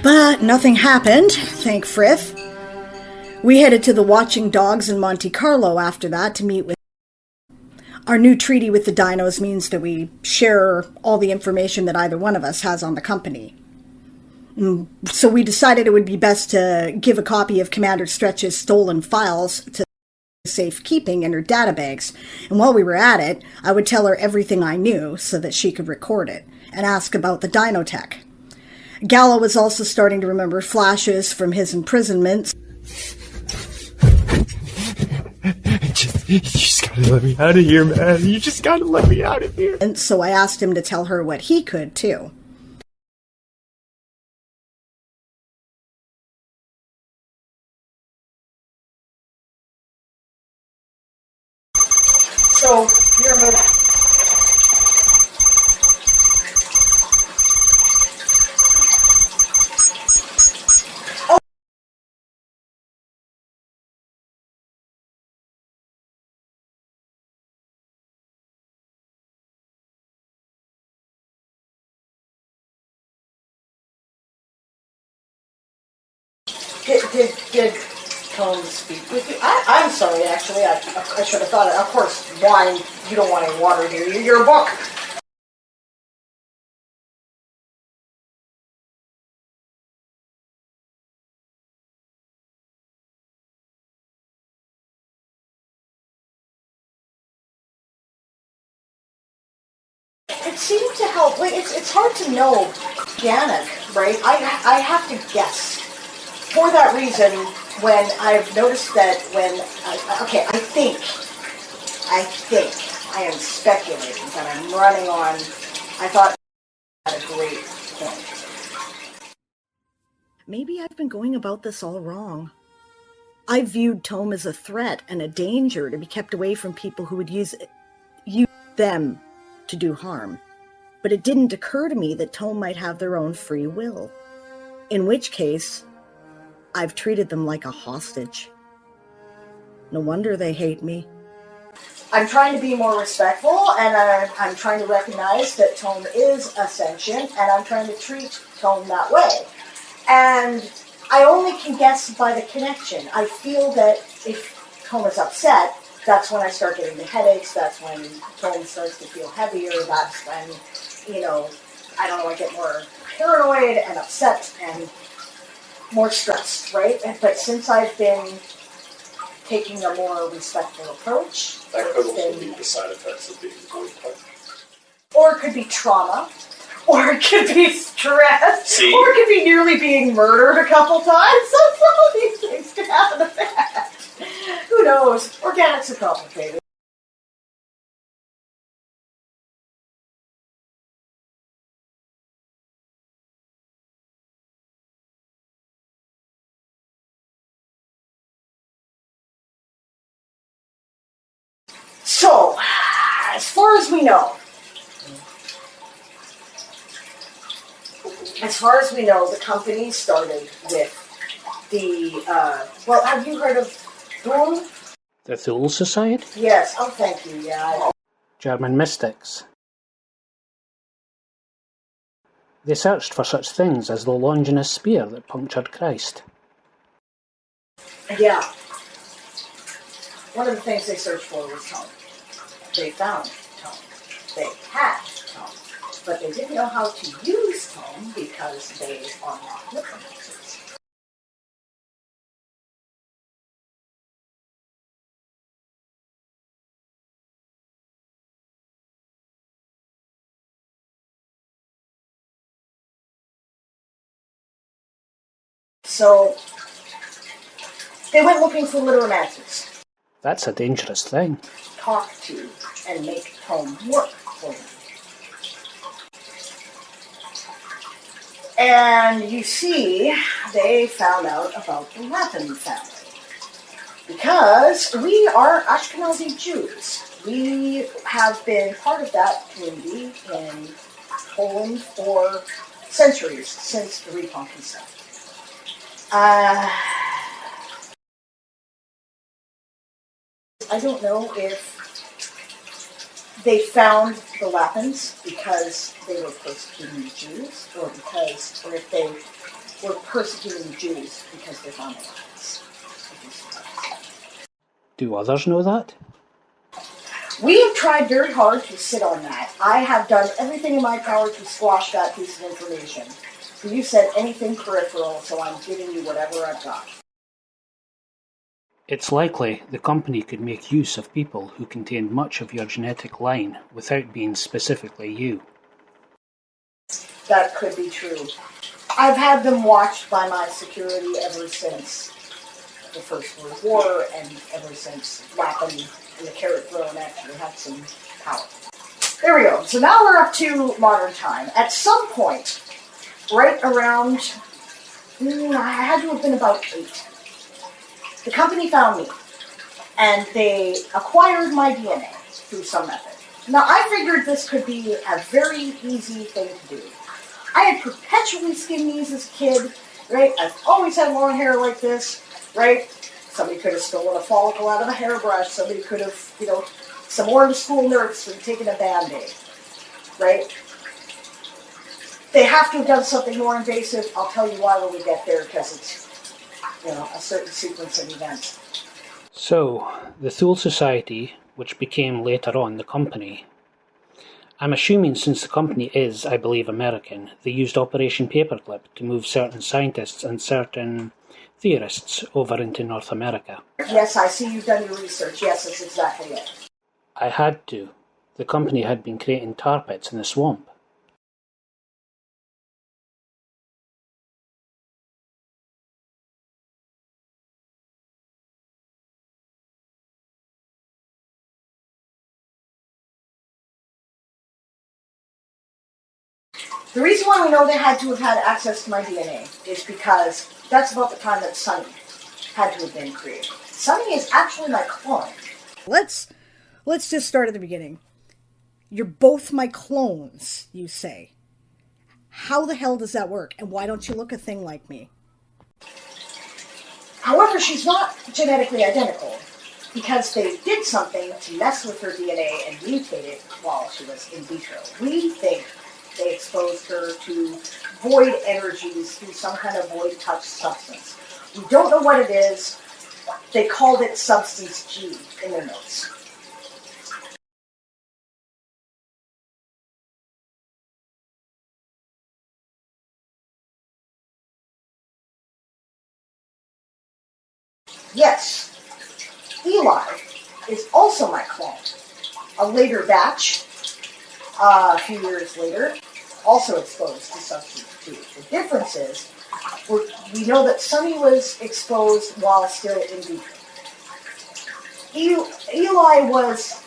But nothing happened, thank Frith. We headed to the Watching Dogs in Monte Carlo after that to meet with. Our new treaty with the dinos means that we share all the information that either one of us has on the company. So we decided it would be best to give a copy of Commander Stretch's stolen files to safekeeping in her databanks, and while we were at it, I would tell her everything I knew so that she could record it, and ask about the Dinotech. Gallo was also starting to remember flashes from his imprisonment. You just gotta let me out of here, man. You just gotta let me out of here. And so I asked him to tell her what he could, too. So, you're a minute. Did Tome speak with you? I'm sorry, actually. I should have thought it. Of course, wine, you don't want any water, do you? You're a book. It seemed to help. Like, it's hard to know organic, right? I have to guess. For that reason, when I've noticed that I think I am speculating that I'm running on, I thought I had a great point. Maybe I've been going about this all wrong. I viewed Tome as a threat and a danger to be kept away from people who would use them to do harm. But it didn't occur to me that Tome might have their own free will. In which case, I've treated them like a hostage. No wonder they hate me. I'm trying to be more respectful, and I'm trying to recognize that Tome is a sentient, and I'm trying to treat Tome that way. And I only can guess by the connection. I feel that if Tome is upset, that's when I start getting the headaches, that's when Tome starts to feel heavier, that's when, I get more paranoid and upset and more stressed, right? But since I've been taking a more respectful approach, that could also be the side effects of being GoTverse. Or it could be trauma, or it could be stress, or it could be nearly being murdered a couple times. So some of these things could have an effect. Who knows? Organics are complicated. So, as far as we know, the company started with the, have you heard of Thule? The Thule Society? Yes, oh thank you, yeah. German mystics. They searched for such things as the Longinus spear that punctured Christ. Yeah. One of the things they searched for was Tome. They found Tome. They had Tome. But they didn't know how to use Tome because they are not necromancers. So, they went looking for literamancies. That's a dangerous thing. Talk to and make Tome work for them. And you see, they found out about the Latin family. Because we are Ashkenazi Jews. We have been part of that community in Poland for centuries since the repunk and stuff. I don't know if they found the weapons because they were persecuting the Jews, or if they were persecuting the Jews because they found the weapons. Do others know that? We have tried very hard to sit on that. I have done everything in my power to squash that piece of information. But you said anything peripheral, so I'm giving you whatever I've got. It's likely the company could make use of people who contained much of your genetic line without being specifically you. That could be true. I've had them watched by my security ever since the First World War, and ever since Lapham and the Carrot Throne actually had some power. There we go. So now we're up to modern time. At some point, right around, I had to have been about 8. The company found me, and they acquired my DNA through some method. Now, I figured this could be a very easy thing to do. I had perpetually skinned knees as a kid, right? I've always had long hair like this, right? Somebody could have stolen a follicle out of a hairbrush. Somebody could have, some more of the school nurse would have taken a Band-Aid, right? They have to have done something more invasive. I'll tell you why when we get there, because it's, a certain sequence of events. So, the Thule Society, which became later on the company, I'm assuming since the company is, I believe, American, they used Operation Paperclip to move certain scientists and certain theorists over into North America. Yes, I see you've done your research. Yes, that's exactly it. I had to. The company had been creating tar pits in the swamp. The reason why we know they had to have had access to my DNA is because that's about the time that Sunny had to have been created. Sunny is actually my clone. Let's just start at the beginning. You're both my clones, you say. How the hell does that work? And why don't you look a thing like me? However, she's not genetically identical because they did something to mess with her DNA and mutate it while she was in vitro. We think they exposed her to void energies through some kind of void touch substance. We don't know what it is. They called it Substance G in their notes. Yes, Eli is also my clone. A later batch, a few years later, also exposed to Substance G. The difference is, we know that Sunny was exposed while still in vitro. Eli was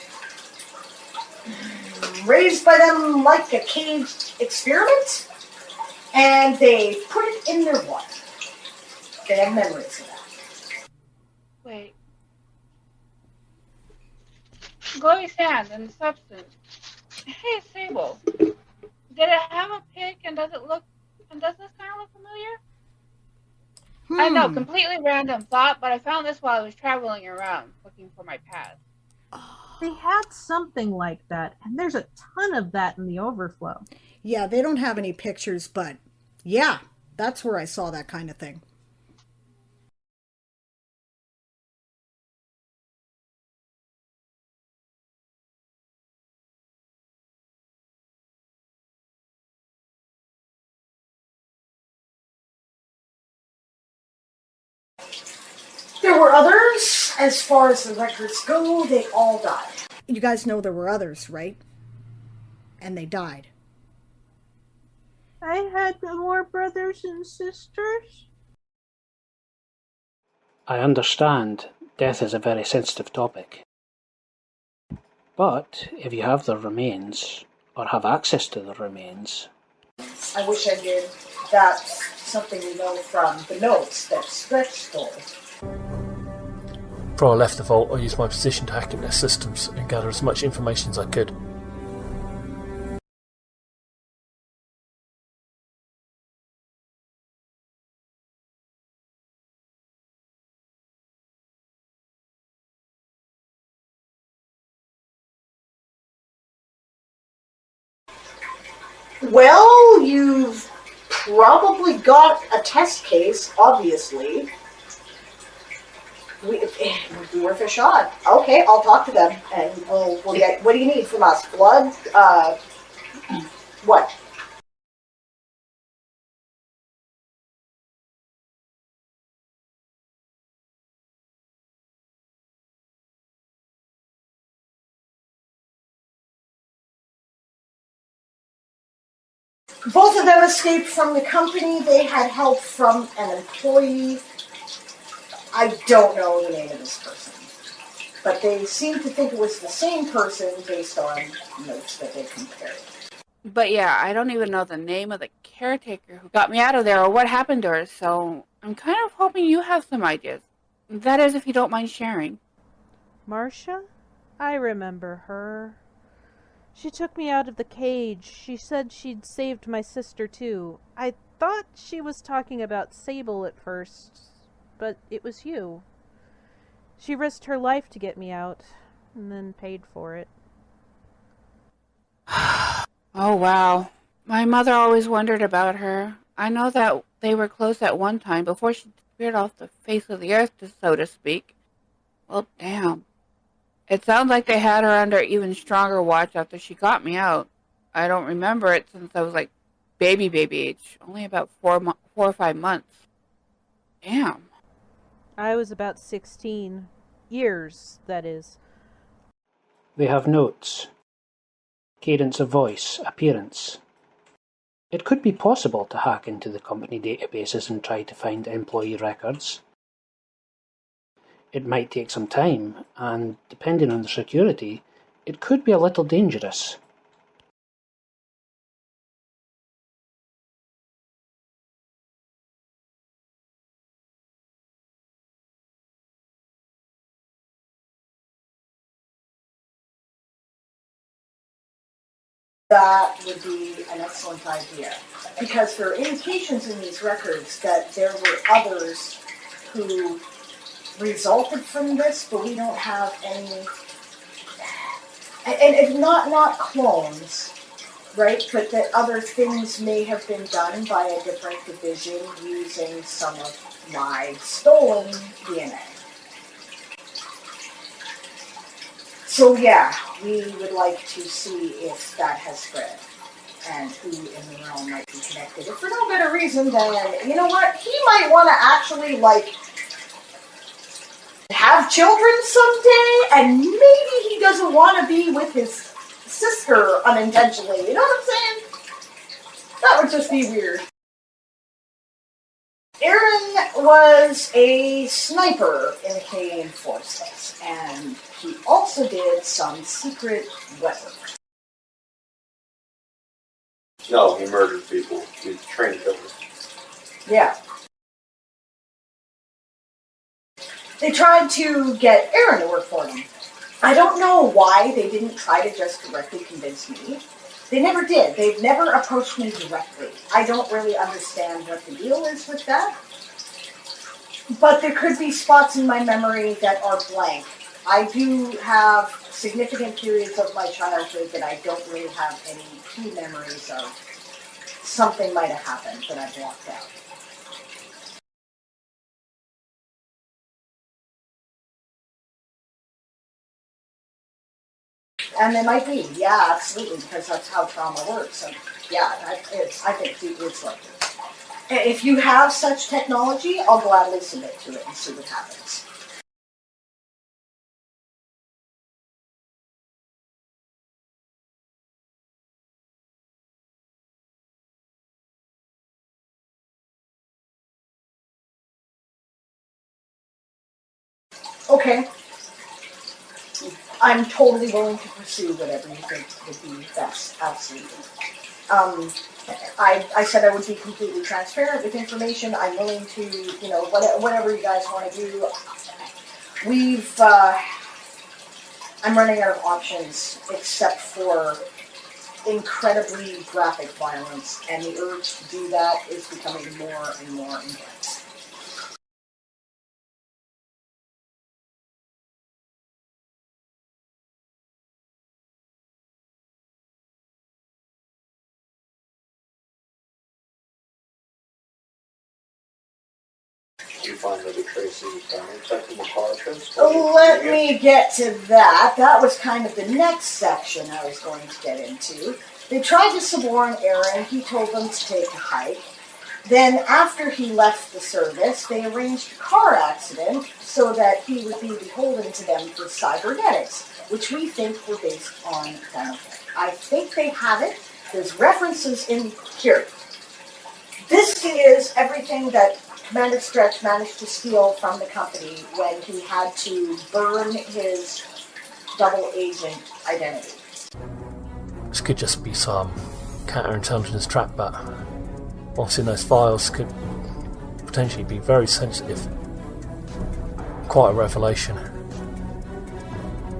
raised by them like a caged experiment, and they put it in their blood. They have memories of that. Wait. Glowy sand and substance. Hey, Sable. Did it have a pic and does this kind of look familiar? I know, completely random thought, but I found this while I was traveling around looking for my path. They had something like that, and there's a ton of that in the overflow. Yeah, they don't have any pictures, but yeah, that's where I saw that kind of thing. There were others. As far as the records go, they all died. You guys know there were others, right? And they died. I had more brothers and sisters. I understand death is a very sensitive topic. But if you have their remains, or have access to their remains... I wish I did. That's something we know from the notes that Stretch stole. Before I left the vault, I used my position to hack into their systems and gather as much information as I could. Well, you've probably got a test case, obviously. It would be worth a shot. Okay, I'll talk to them, and we'll get. What do you need from us? Blood? What? Both of them escaped from the company. They had help from an employee. I don't know the name of this person, but they seem to think it was the same person based on notes that they compared. But yeah, I don't even know the name of the caretaker who got me out of there or what happened to her, so I'm kind of hoping you have some ideas. That is, if you don't mind sharing. Marcia? I remember her. She took me out of the cage. She said she'd saved my sister too. I thought she was talking about Sable at first, but it was you. She risked her life to get me out, and then paid for it. Oh, wow. My mother always wondered about her. I know that they were close at one time before she disappeared off the face of the earth, so to speak. Well, damn. It sounds like they had her under even stronger watch after she got me out. I don't remember it since I was like baby age, only about 4 or 5 months. Damn. I was about 16. Years, that is. They have notes. Cadence of voice, appearance. It could be possible to hack into the company databases and try to find employee records. It might take some time, and depending on the security, it could be a little dangerous. That would be an excellent idea, because there are indications in these records that there were others who resulted from this, but we don't have any, and not clones, right? But that other things may have been done by a different division using some of my stolen DNA. So yeah, we would like to see if that has spread and who in the realm might be connected. If for no better reason than, you know what, he might want to actually, like, have children someday, and maybe he doesn't want to be with his sister unintentionally. You know what I'm saying? That would just be weird. Aaron was a sniper in the Canadian Forces, and he also did some secret web work. No, he murdered people. He's a trained killer. Yeah. They tried to get Aaron to work for them. I don't know why they didn't try to just directly convince me. They never did. They've never approached me directly. I don't really understand what the deal is with that. But there could be spots in my memory that are blank. I do have significant periods of my childhood that I don't really have any key memories of. Something might have happened that I blocked out. And they might be, yeah, absolutely, because that's how trauma works. And yeah, I think it's like this. If you have such technology, I'll gladly submit to it and see what happens. Okay. I'm totally willing to pursue whatever you think would be best, absolutely. I said I would be completely transparent with information. I'm willing to, whatever you guys want to do. I'm running out of options except for incredibly graphic violence, and the urge to do that is becoming more and more intense. find other traces of Dinotech in the car trips? Let me get to that. That was kind of the next section I was going to get into. They tried to suborn Aaron. He told them to take a hike. Then after he left the service, they arranged a car accident so that he would be beholden to them for cybernetics, which we think were based on Dinotech. I think they have it. There's references in here. This is everything that Commander Stretch managed to steal from the company when he had to burn his double agent identity. This could just be some counterintelligence trap, but what's in those files could potentially be very sensitive. Quite a revelation.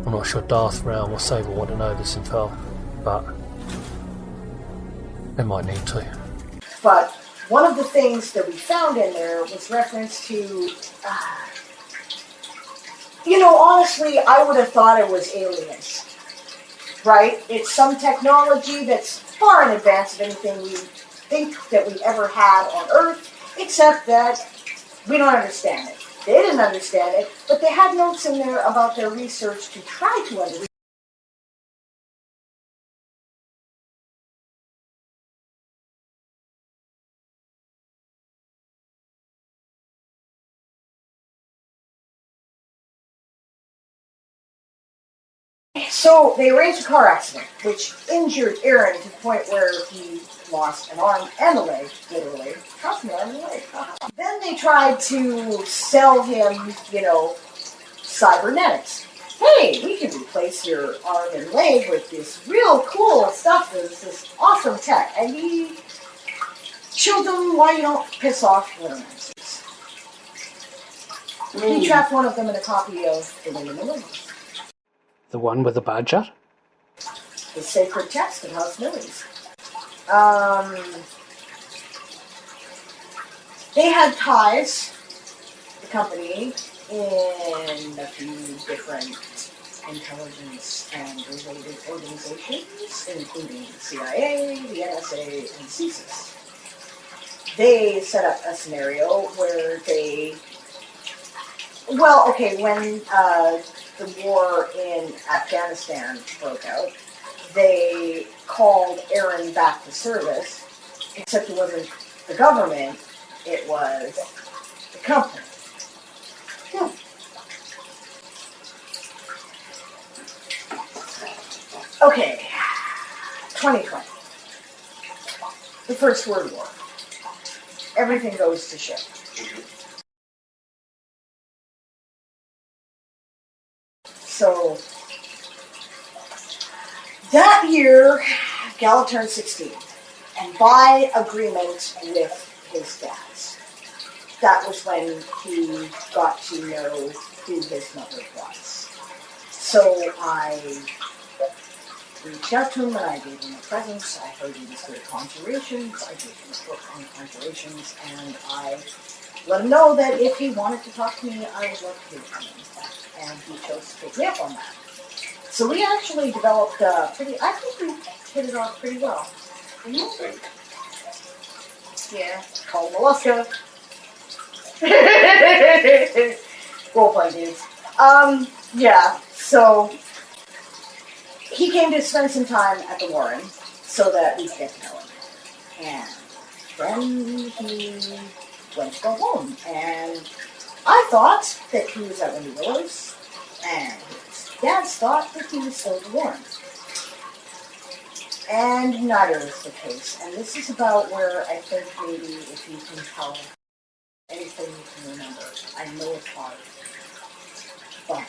I'm not sure Darth, Realm or Sable want to know this info, but they might need to. But one of the things that we found in there was reference to, honestly, I would have thought it was aliens, right? It's some technology that's far in advance of anything we think that we ever had on Earth, except that we don't understand it. They didn't understand it, but they had notes in there about their research to try to understand. So they arranged a car accident, which injured Aaron to the point where he lost an arm and a leg, literally. Trust me, arm and a leg. Then they tried to sell him, cybernetics. Hey, we can replace your arm and leg with this real cool stuff, this awesome tech. And he showed them why you don't piss off learners. He trapped one of them in a copy of The Wind in the Willows. The one with the badger? The sacred text of House Millie's. They had ties, the company, in a few different intelligence and related organizations, including the CIA, the NSA, and CSIS. They set up a scenario where when the war in Afghanistan broke out, they called Aaron back to service, except it wasn't the government, it was the company. Okay, 2020. The First World War. Everything goes to shit. So, that year, Gal turned 16, and by agreement with his dads, that was when he got to know who his mother was. So I reached out to him and I gave him a present. I heard he was good at conjurations. I gave him a book on conjurations, and I let him know that if he wanted to talk to me, I would love to hear from him. And he chose to take me up on that. So we actually developed I think we hit it off pretty well. You think? Yeah, call Mollusca. Roleplay dudes. So he came to spend some time at the Warren so that we could get to know him. And then he went to go home. And I thought that he was at Windy Willows, and his dads thought that he was still at the Warren. And neither is the case. And this is about where I think maybe if you can tell anything you can remember. I know it's hard, but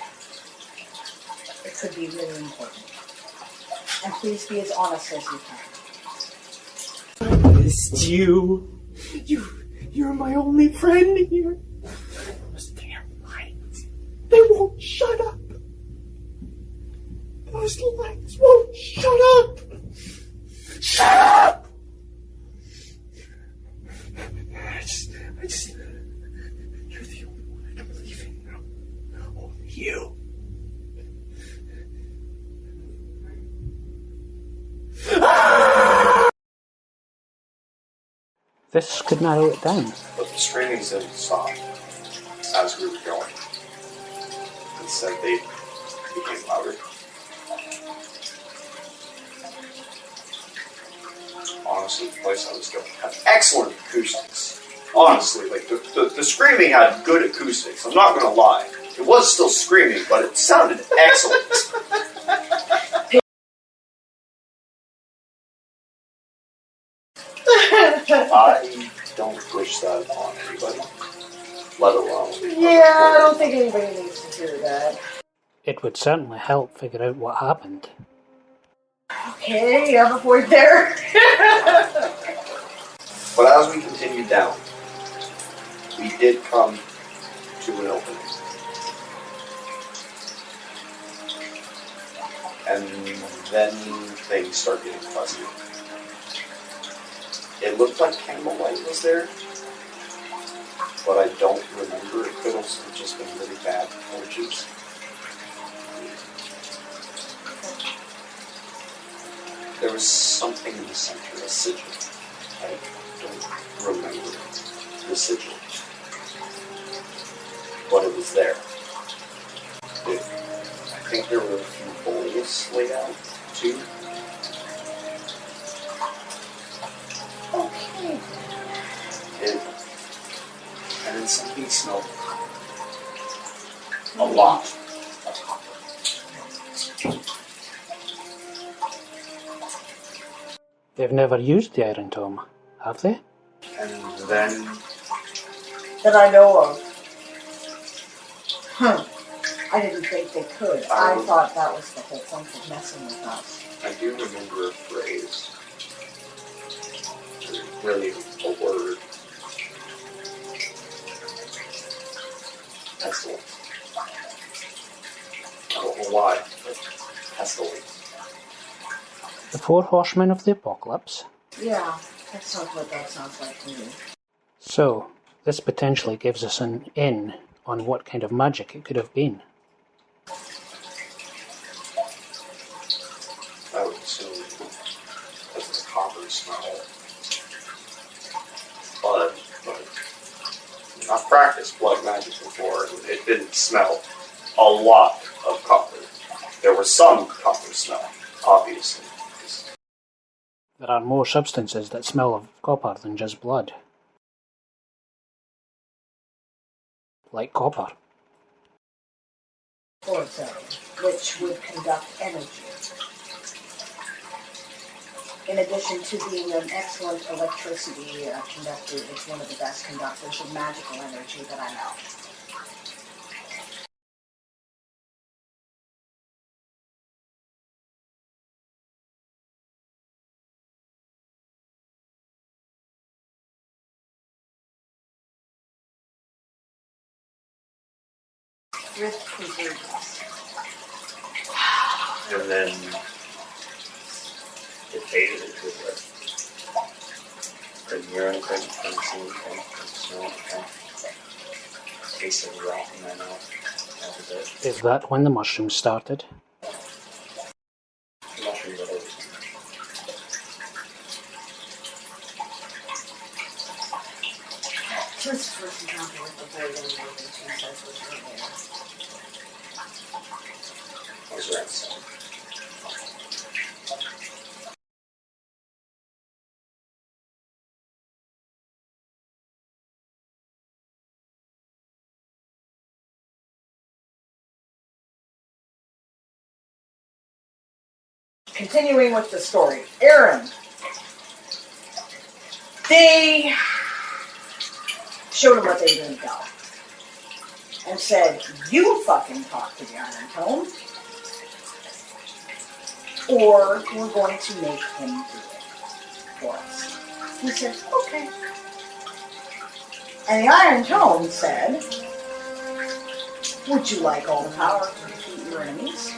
it could be really important. And please be as honest as you can. I missed you. You're my only friend here. Those damn lights. They won't shut up. Those lights won't shut up. Shut up! I just, you're the only one I can believe in now. Only you. This could narrow it down. But the screamings didn't stop. as we were going. Instead, they became louder. Honestly, the place I was going had excellent acoustics. Honestly, like the screaming had good acoustics. I'm not gonna lie. It was still screaming, but it sounded excellent. I don't wish that upon anybody, let alone. Yeah, I don't think anybody needs to hear that. It would certainly help figure out what happened. Okay, you have a point there. But as we continued down, we did come to an opening. And then things start getting fuzzy. It looked like candlelight was there, but I don't remember. It could also have just been really bad torches. There was something in the center, a sigil. I don't remember the sigil, but it was there. I think there were a few bowls laid out, too. Okay. And then something smelled a lot. They've never used the Iron Tome, have they? And then That I know of. I didn't think they could. I thought that was the whole point of messing with us. I do remember a phrase. Really a word. Pestilence. I don't know why, but pestilence. The Four Horsemen of the Apocalypse. Yeah, that sounds what that sounds like to me. So, this potentially gives us an in on what kind of magic it could have been. I would assume because of the copper smell. But I've practiced blood magic before, and it didn't smell a lot of copper. There was some copper smell, obviously. There are more substances that smell of copper than just blood. Like copper. For example, which would conduct energy. In addition to being an excellent electricity conductor, it's one of the best conductors of magical energy that I know. Rift preserves. And then it faded into the red. Couldn't hear anything, couldn't see anything, couldn't smell anything. Tasted rot in my mouth. That was it. Is that when the mushrooms started? Mushroom that over. This first encounter with the boy that we were she says was earlier. I was around 7. Continuing with the story, Aaron. They showed him what they didn't know. And said, you fucking talk to the Iron Tome, or we're going to make him do it for us. He said, okay. And the Iron Tome said, would you like all the power to defeat your enemies?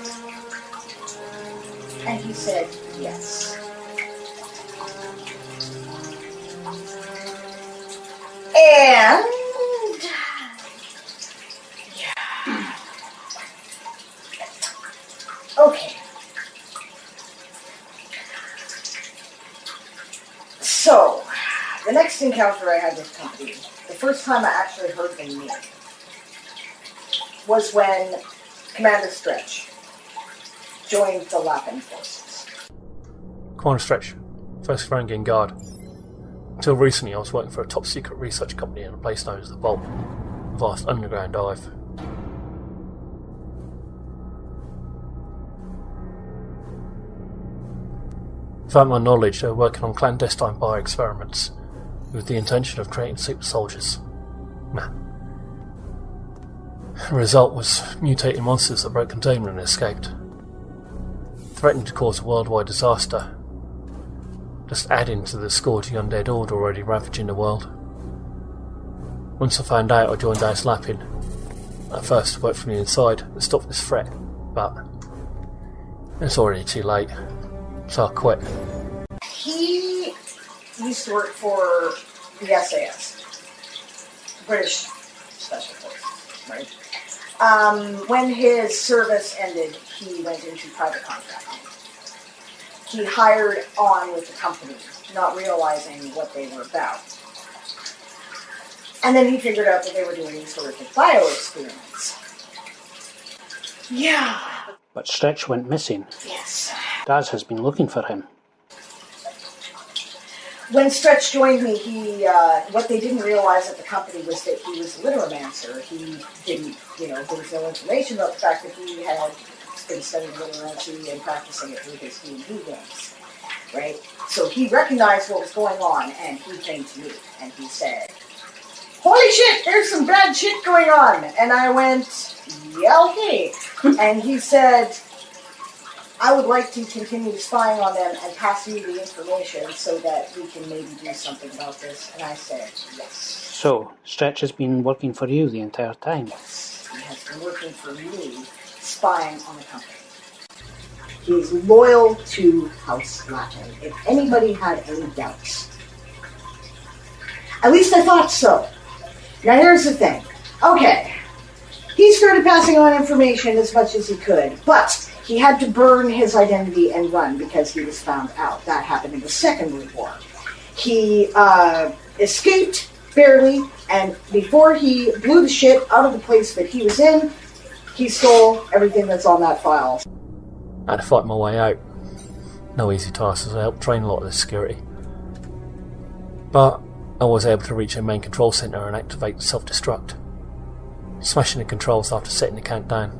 And he said, yes. And yeah. Okay. So, the next encounter I had with company, the first time I actually heard them name, was when Commander Stretch joined the Lapin forces. Commander Stretch, first rank in guard. Until recently I was working for a top secret research company in a place known as the Vault, a vast underground dive. Without my knowledge, they were working on clandestine bio-experiments with the intention of creating super soldiers. Nah. The result was mutating monsters that broke containment and escaped, threatening to cause a worldwide disaster, just adding to the scourge of the undead horde already ravaging the world. Once I found out, I joined House Lapin. At first, I worked from the inside to stop this threat, but it's already too late, so I quit. He used to work for the SAS, British Special Forces, right? When his service ended, he went into private contracting. He hired on with the company, not realizing what they were about. And then he figured out that they were doing these horrific bio-experiments. Yeah. But Stretch went missing. Yes. Daz has been looking for him. When Stretch joined me, what they didn't realize at the company was that he was a literamancer. He didn't, there was no information about the fact that he had been studying literacy and practicing it through his D&D games, right? So he recognized what was going on, and he came to me, and he said, "Holy shit, there's some bad shit going on!" And I went, "Yeah, okay." And he said, "I would like to continue spying on them and pass you the information so that we can maybe do something about this." And I said, "Yes." So, Stretch has been working for you the entire time? Yes, he has been working for me, spying on the company. He's loyal to House Lapin, if anybody had any doubts. At least I thought so. Now here's the thing. Okay, he started passing on information as much as he could, but he had to burn his identity and run because he was found out. That happened in the Second World War. He escaped, barely, and before he blew the shit out of the place that he was in, he stole everything that's on that file. I had to fight my way out. No easy task, as I helped train a lot of the security. But I was able to reach a main control centre and activate self-destruct, smashing the controls after setting the count down.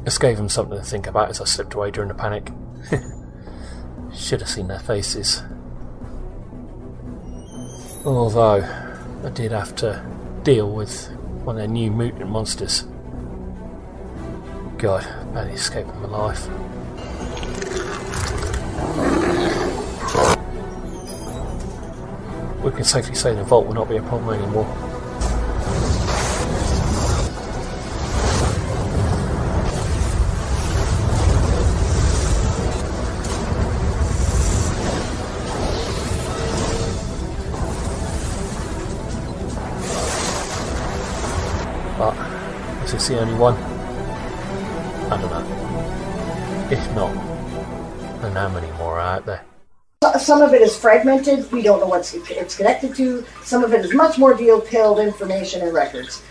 This gave them something to think about as I slipped away during the panic. Should have seen their faces. Although, I did have to deal with one of their new mutant monsters. God, barely escaped them alive. We can safely say the vault will not be a problem anymore. But, is this the only one? I don't know. If not, then how many more are out there? Some of it is fragmented. We don't know what it's connected to. Some of it is much more detailed information and records.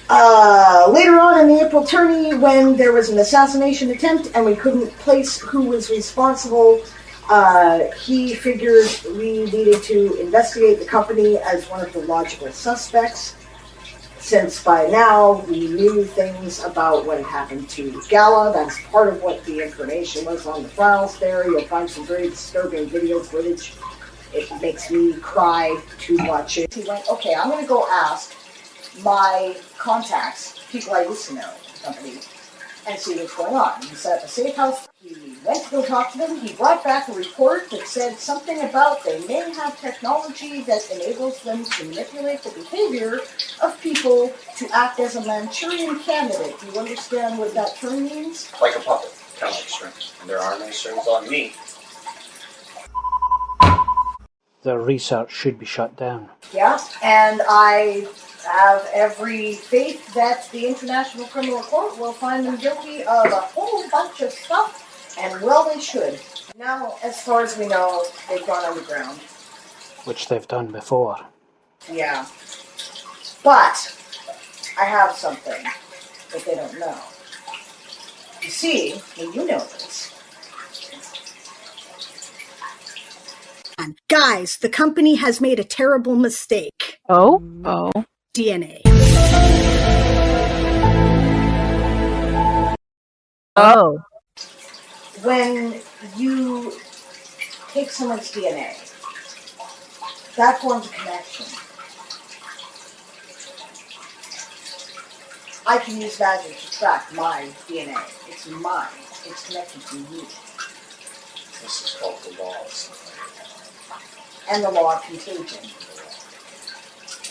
Later on in the April tourney, when there was an assassination attempt and we couldn't place who was responsible, he figured we needed to investigate the company as one of the logical suspects, since by now we knew things about what had happened to Gala. That's part of what the information was on the files there. You'll find some very disturbing video footage. It makes me cry to watch it. He went, "Okay, I'm going to go ask my contacts, people I used to know at the company, and see what's going on." He set up a safe house. He went to go talk to them. He brought back a report that said something about they may have technology that enables them to manipulate the behavior of people to act as a Manchurian candidate. Do you understand what that term means? Like a puppet, kind of like strings. And there are no strings on me. Their research should be shut down. Yeah, and I have every faith that the International Criminal Court will find them guilty of a whole bunch of stuff, and well they should. Now, as far as we know, they've gone underground. Which they've done before. Yeah. But I have something that they don't know. You see, when you know this. Guys, the company has made a terrible mistake. Oh? DNA. Oh. When you take someone's DNA, that forms a connection. I can use magic to track my DNA. It's mine. It's connected to me. This is called the laws. And the law of contagion.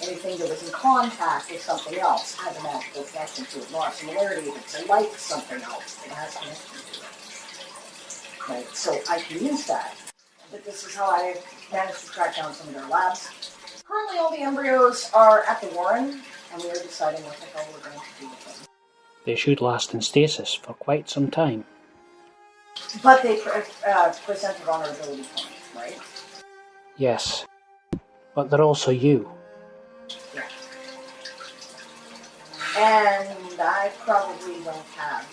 Anything that was in contact with something else has a magical connection to it. Law of similarity, if it's like something else, it has a connection to it. Right? So I can use that. But this is how I managed to track down some of their labs. Currently all the embryos are at the Warren, and we are deciding what the hell we're going to do with them. They should last in stasis for quite some time. But they present a vulnerability point, right? Yes, but they're also you. Yeah. And I probably don't have